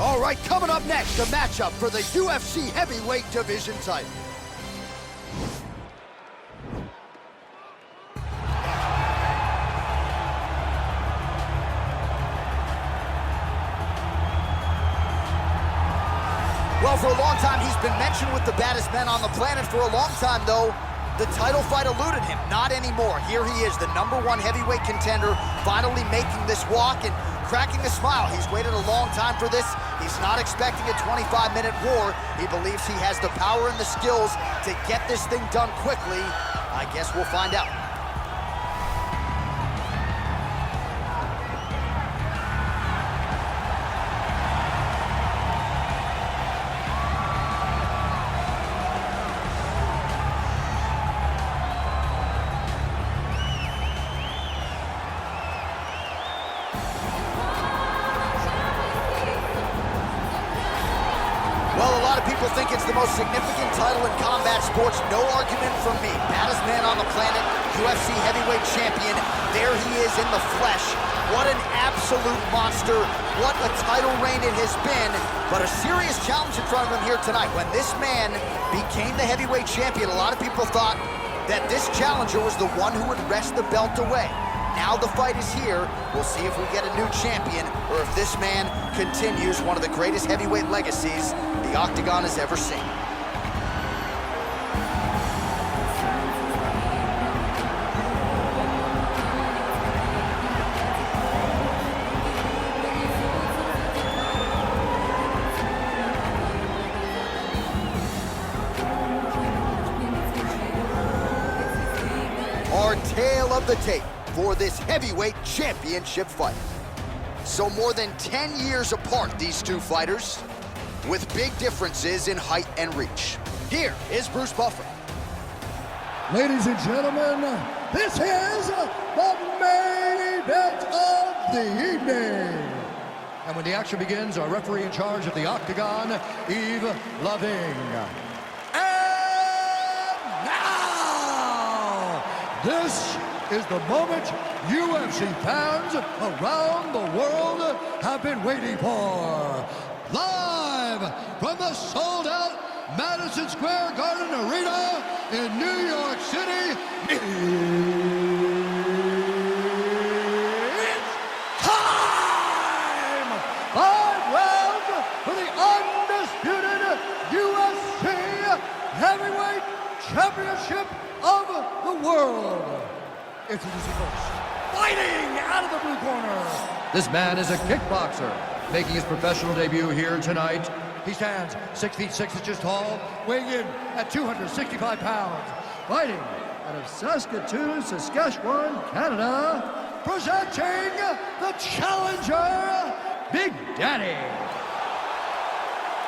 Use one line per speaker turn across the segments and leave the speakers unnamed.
All right, coming up next, a matchup for the UFC Heavyweight Division title. Well, for a long time, he's been mentioned with the baddest men on the planet. For a long time, though, the title fight eluded him. Not anymore. Here he is, the #1 heavyweight contender, finally making this walk and cracking a smile. He's waited a long time for this. He's not expecting a 25-minute war. He believes he has the power and the skills to get this thing done quickly. I guess we'll find out. Well, a lot of people think it's the most significant title in combat sports. No argument from me. Baddest man on the planet, UFC Heavyweight Champion. There he is in the flesh. What an absolute monster. What a title reign it has been. But a serious challenge in front of him here tonight. When this man became the heavyweight champion, a lot of people thought that this challenger was the one who would wrest the belt away. Now the fight is here. We'll see if we get a new champion or if this man continues one of the greatest heavyweight legacies the Octagon has ever seen. Our tale of the tape for this heavyweight championship fight. So more than 10 years apart, these two fighters, with big differences in height and reach. Here is Bruce Buffer.
Ladies and gentlemen, this is the main event of the evening. And when the action begins, our referee in charge of the Octagon, Yves Loving. And now, this is the moment UFC fans around the world have been waiting for. Live from the sold-out Madison Square Garden Arena in New York City, it's time! 5 rounds for the undisputed UFC Heavyweight Championship of the world. Introducing first, fighting out of the blue corner. This man is a kickboxer, making his professional debut here tonight. He stands 6 feet 6 inches tall, weighing in at 265 pounds. Fighting out of Saskatoon, Saskatchewan, Canada, presenting the challenger, Big Daddy.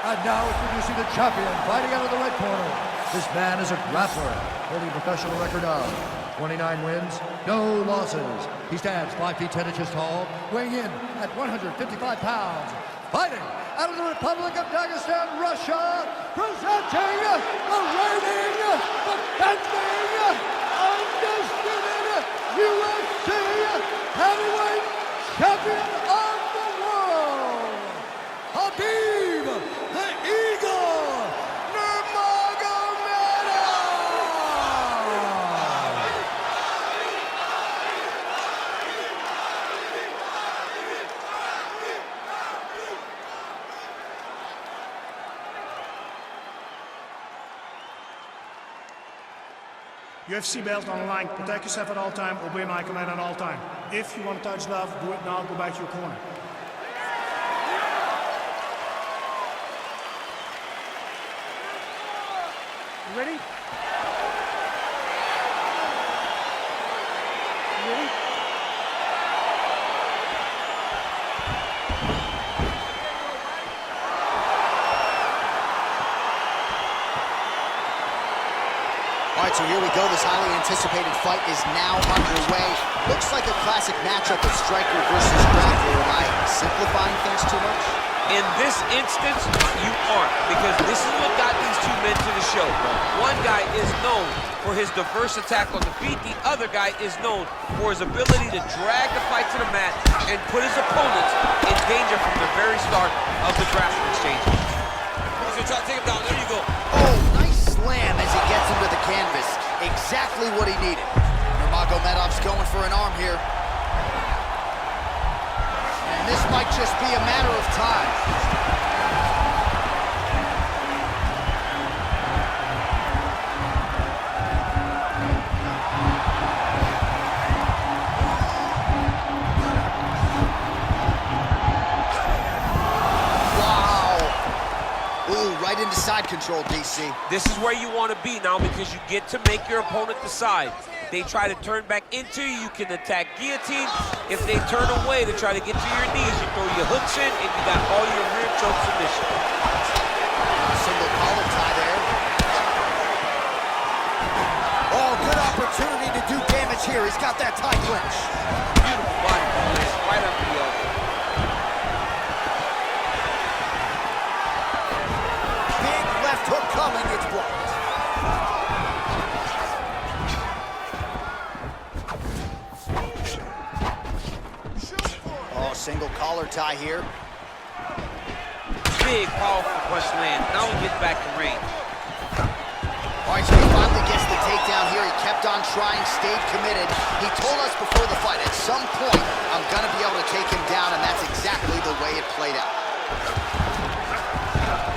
And now introducing the champion, fighting out of the red corner. This man is a grappler, holding a professional record of 29 wins, no losses. He stands 5 feet 10 inches tall, weighing in at 155 pounds. Fighting out of the Republic of Dagestan, Russia, presenting the reigning, defending, undisputed UFC Heavyweight Champion of the world, Khabib the Eagle Nurmagomedov.
UFC belt on the line. Protect yourself at all time. Obey my command at all time. If you want to touch love, do it now. Go back to your corner. You ready? You ready?
All right, so here we go. This highly anticipated fight is now underway. Looks like a classic matchup of striker versus grappler. Am I simplifying things too much?
In this instance, you aren't, because this is what got these two men to the show. One guy is known for his diverse attack on the feet. The other guy is known for his ability to drag the fight to the mat and put his opponents in danger from the very start of the grappling exchange. He's gonna try to take him down. There you go.
Oh, nice slam as he gets him to the canvas. Exactly what he needed. Nurmagomedov's going for an arm here. And this might just be a matter of time. Wow. Ooh, right into side control, DC.
This is where you want to be now, because you get to make your opponent decide. They try to turn back into you, you can attack guillotine. If they turn away to try to get to your knees, you throw your hooks in, and you got all your rear choke submission.
Single collar tie there. Oh, good opportunity to do damage here. He's got that tie clinch.
Beautiful body lands right up the elbow.
Big left hook coming, it's blocked. Single collar tie here.
Big, powerful punch land. Now we get back to range.
All right, so he finally gets the takedown here. He kept on trying, stayed committed. He told us before the fight, at some point, I'm gonna be able to take him down, and that's exactly the way it played out.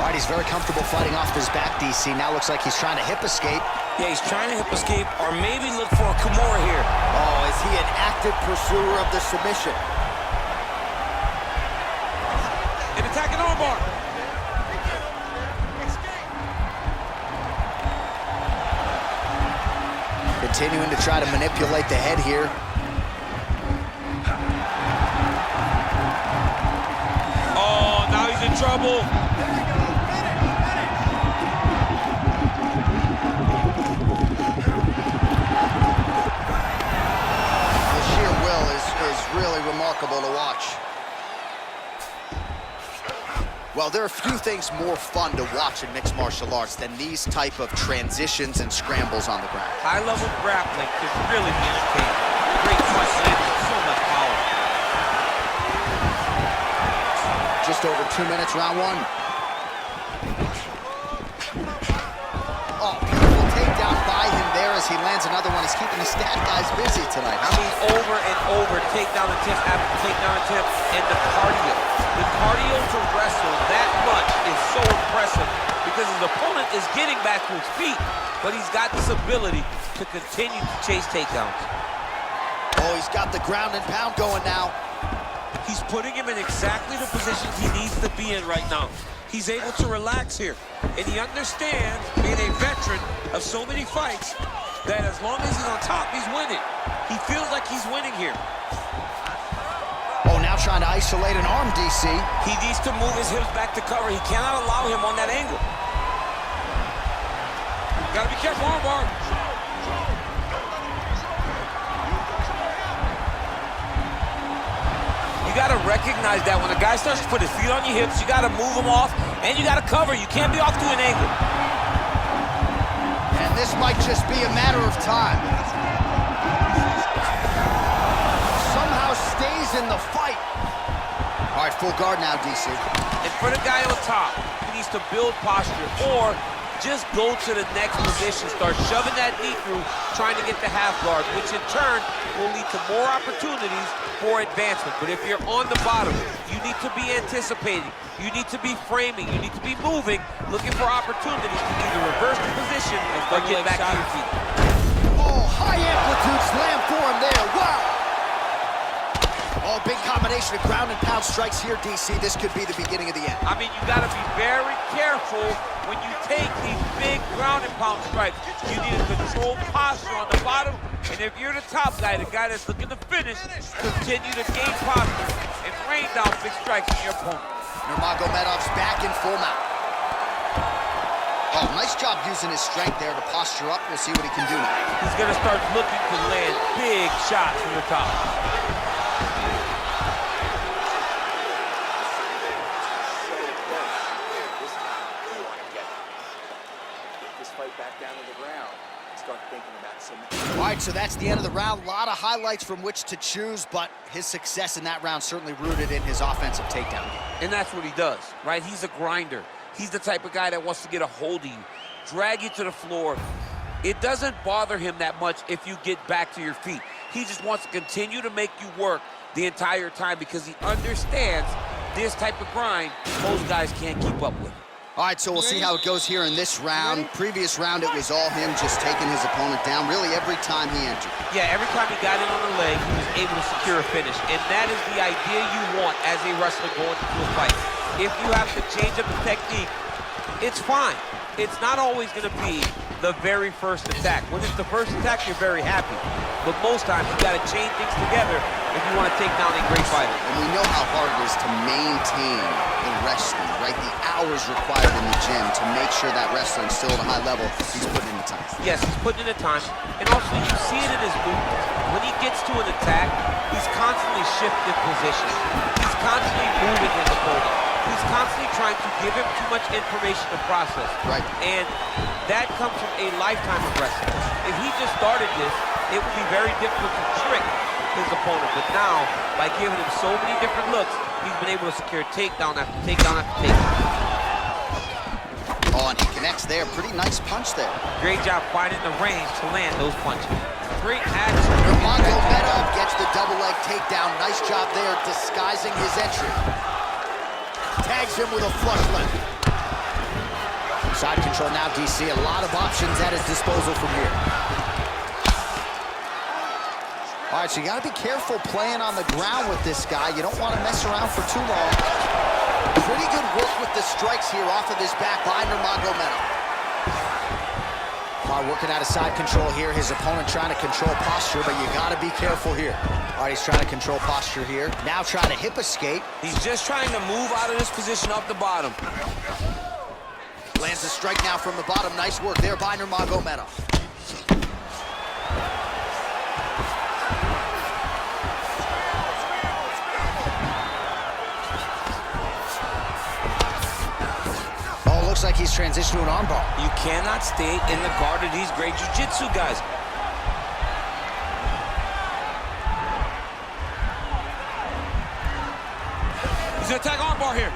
All right, he's very comfortable fighting off his back, DC. Now looks like he's trying to hip escape.
Yeah, he's trying to hip escape, or maybe look for a Kimura here.
Oh, is he an active pursuer of the submission?
An attacking armbar.
Continuing to try to manipulate the head here.
Oh, now he's in trouble.
The sheer will is really remarkable to watch. Well, there are few things more fun to watch in mixed martial arts than these type of transitions and scrambles on the ground.
High-level grappling can really be entertaining. Great punch landing, so much power.
Just over 2 minutes, round one. Oh, beautiful takedown by him there as he lands another one. He's keeping the stat guys busy tonight.
I mean, over and over, takedown attempt after takedown attempt, and the cardio. The cardio to wrestle that much is so impressive because his opponent is getting back to his feet, but he's got this ability to continue to chase takedowns.
Oh, he's got the ground and pound going now.
He's putting him in exactly the position he needs to be in right now. He's able to relax here, and he understands, being a veteran of so many fights, that as long as he's on top, he's winning. He feels like he's winning here.
Oh, now trying to isolate an arm, DC.
He needs to move his hips back to cover. He cannot allow him on that angle.
Gotta be careful, armbar. You gotta recognize that when a guy starts to put his feet on your hips, you gotta move him off, and you gotta cover. You can't be off to an angle.
And this might just be a matter of time. Somehow stays in the fight. All right, full guard now, DC.
And for the guy on top, he needs to build posture or just go to the next position, start shoving that knee through, trying to get the half guard, which in turn will lead to more opportunities for advancement. But if you're on the bottom, you need to be anticipating, you need to be framing, you need to be moving, looking for opportunities to either reverse the position or get back to your feet.
Oh, high amplitude slam for him there, wow! Oh, big combination of ground and pound strikes here, DC. This could be the beginning of the end.
I mean, you gotta be very careful when you take these big ground and pound strikes. You need a controlled posture on the bottom, and if you're the top guy, the guy that's looking to finish, continue to gain posture and rain down big strikes on your opponent.
Nurmagomedov's back in full mount. Oh, nice job using his strength there to posture up. We'll see what he can do now.
He's gonna start looking to land big shots from the top.
All right, so that's the end of the round. A lot of highlights from which to choose, but his success in that round certainly rooted in his offensive takedown game.
And that's what he does, right? He's a grinder. He's the type of guy that wants to get a hold of you, drag you to the floor. It doesn't bother him that much if you get back to your feet. He just wants to continue to make you work the entire time because he understands this type of grind most guys can't keep up with.
All right, so we'll see how it goes here in this round. Previous round, it was all him just taking his opponent down really every time he entered.
Yeah, every time he got in on the leg, he was able to secure a finish. And that is the idea you want as a wrestler going into a fight. If you have to change up the technique, it's fine. It's not always going to be the very first attack. When it's the first attack, you're very happy. But most times, you got to chain things together if you want to take down a great fighter.
And we know how hard it is to maintain the wrestling, right? The hours required in the gym to make sure that wrestling's still at a high level. He's putting in the time.
Yes, he's putting in the time. And also, you see it in his movements. When he gets to an attack, he's constantly shifting position. He's constantly moving his opponent. He's constantly trying to give him too much information to process.
Right.
And that comes from a lifetime of wrestling. If he just started this, it would be very difficult to trick his opponent. But now, by giving him so many different looks, he's been able to secure takedown after takedown after takedown.
Oh, and he connects there. Pretty nice punch there.
Great job finding the range to land those punches. Great action.
Nurmagomedov gets the double leg takedown. Nice job there disguising his entry. Tags him with a flush left. Side control now, DC. A lot of options at his disposal from here. All right, so you got to be careful playing on the ground with this guy. You don't want to mess around for too long. Pretty good work with the strikes here off of his back by Nurmagomedov. Working out of side control here. His opponent trying to control posture, but you got to be careful here. All right, he's trying to control posture here. Now trying to hip escape.
He's just trying to move out of this position up the bottom.
Lands a strike now from the bottom. Nice work there by Nurmagomedov. Looks like he's transitioned to an armbar.
You cannot stay in the guard of these great jiu-jitsu guys. He's gonna attack armbar here.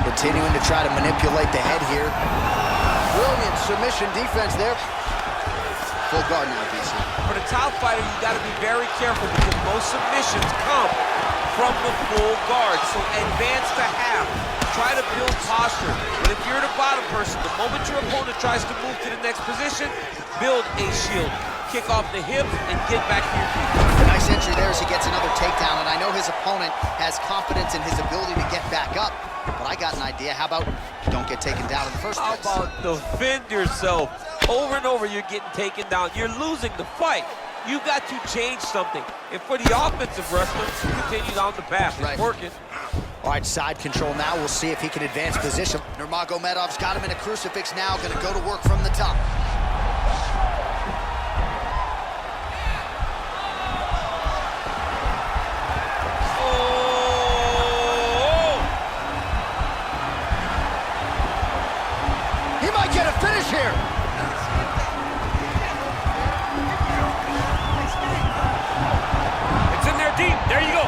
Continuing to try to manipulate the head here. Brilliant submission defense there. Full guard now, DC.
For the top fighter, you got to be very careful because most submissions come from the full guard. So advance to half. Try to build posture. But if you're the bottom person, the moment your opponent tries to move to the next position, build a shield. Kick off the hip and get back to your feet.
Nice entry there as he gets another takedown. And I know his opponent has confidence in his ability to get back up. But I got an idea. How about you don't get taken down in the first place?
How about defend yourself? Over and over, you're getting taken down. You're losing the fight. You got to change something. And for the offensive wrestler, continue down the path. It's working.
All right, side control now. We'll see if he can advance position. Nurmagomedov's got him in a crucifix now. Going to go to work from the top. He might get a finish here.
Deep. There you go.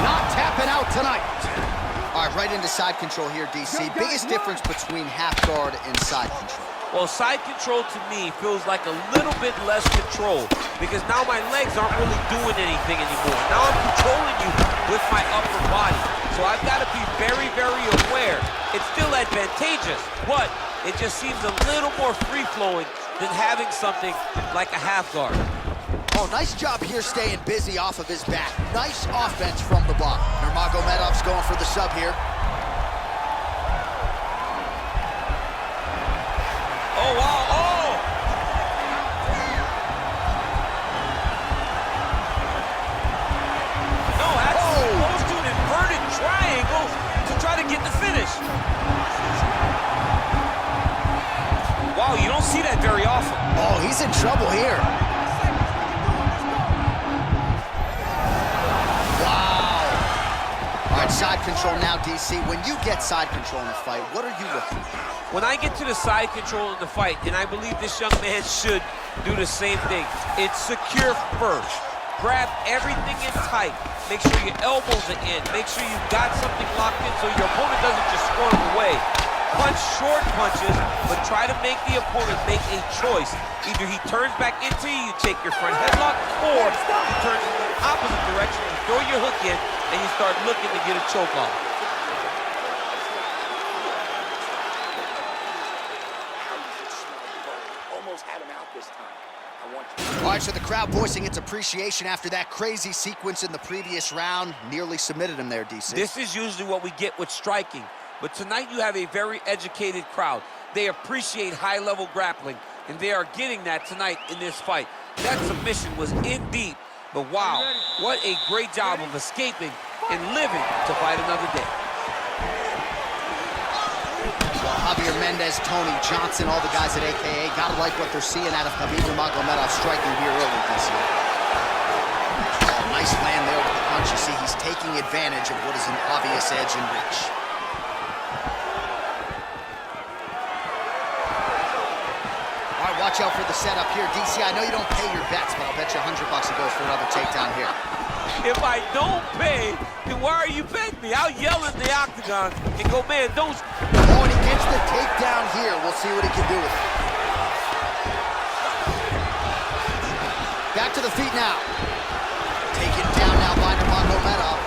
Not tapping out tonight. All right, right into side control here, DC. Biggest difference between half guard and side control?
Well, side control to me feels like a little bit less control because now my legs aren't really doing anything anymore. Now I'm controlling you with my upper body. So I've got to be very, very aware. It's still advantageous, but it just seems a little more free-flowing than having something like a half guard.
Oh, nice job here staying busy off of his back. Nice offense from the block. Nurmagomedov's going for the sub here.
Oh, wow, oh! No, that's supposed to an inverted triangle to try to get the finish. Wow, you don't see that very often.
Oh, he's in trouble here. side control now, DC. When you get side control in a fight, what are you looking for?
When I get to the side control in the fight, and I believe this young man should do the same thing, it's secure first. Grab everything in tight. Make sure your elbows are in. Make sure you've got something locked in so your opponent doesn't just squirm away. Punch short punches, but try to make the opponent make a choice. Either he turns back into you, you take your front headlock, or he turns in the opposite direction, you throw your hook in, and you start looking to get a choke off.
Almost had him out this time.
All right, so the crowd voicing its appreciation after that crazy sequence in the previous round. Nearly submitted him there, DC.
This is usually what we get with striking. But tonight you have a very educated crowd. They appreciate high-level grappling, and they are getting that tonight in this fight. That submission was in deep, but wow, what a great job of escaping and living to fight another day.
Well, Javier Mendez, Tony Johnson, all the guys at AKA, gotta like what they're seeing out of Khabib Nurmagomedov striking here early this year. Oh, nice land there with the punch. You see, he's taking advantage of what is an obvious edge and reach. All right, watch out for the setup here, DC. I know you don't pay your bets, but I'll bet you $100 he goes for another takedown here.
If I don't pay, then why are you betting me? I'll yell in the octagon and go, man, don't...
Oh, and he gets the takedown here. We'll see what he can do with it. Back to the feet now. Taken down now by Nurmagomedov.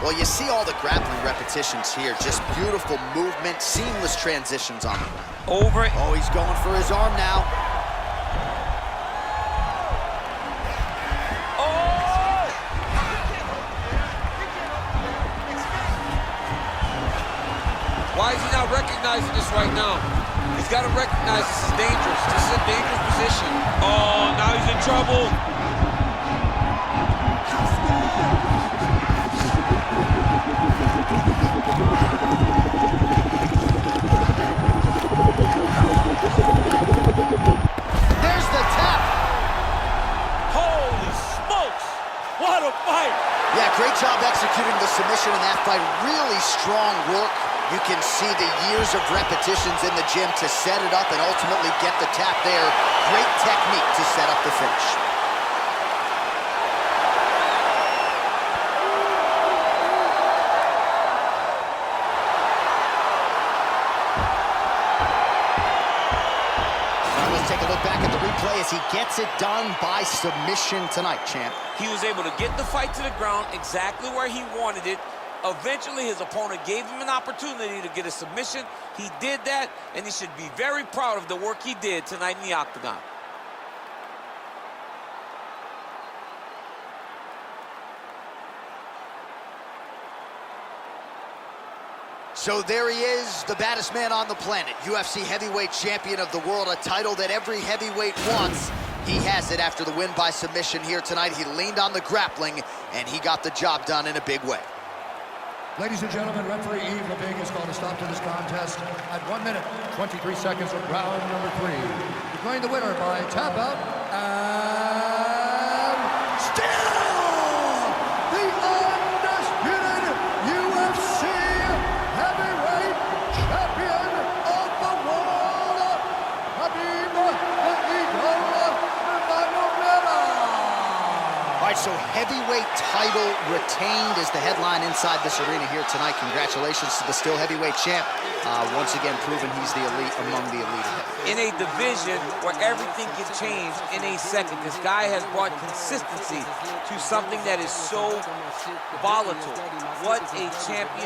Well, you see all the grappling repetitions here. Just beautiful movement, seamless transitions on the ground.
Over it.
Oh, he's going for his arm now.
Why is he not recognizing this right now? He's got to recognize this is dangerous. This is a dangerous position. Oh, now he's in trouble.
There's the tap.
Holy smokes! What a fight!
Yeah, great job executing the submission in that fight. Really strong work. You can see the years of repetitions in the gym to set it up and ultimately get the tap there. Great technique to set up the finish. All right, let's take a look back at the replay as he gets it done by submission tonight, champ.
He was able to get the fight to the ground exactly where he wanted it. Eventually, his opponent gave him an opportunity to get a submission. He did that, and he should be very proud of the work he did tonight in the octagon.
So there he is, the baddest man on the planet, UFC heavyweight champion of the world, a title that every heavyweight wants. He has it after the win by submission here tonight. He leaned on the grappling, and he got the job done in a big way.
Ladies and gentlemen, referee Yves Lebig has called a stop to this contest at 1 minute, 23 seconds of round number 3. Declaring the winner by tap out, and still the undisputed UFC heavyweight champion of the world, Khabib Nurmagomedov.
All right, so heavyweight title retained is the headline inside this arena here tonight. Congratulations to the still heavyweight champ. Once again, proving he's the elite among the elite.
In a division where everything can change in a second, this guy has brought consistency to something that is so volatile. What a champion.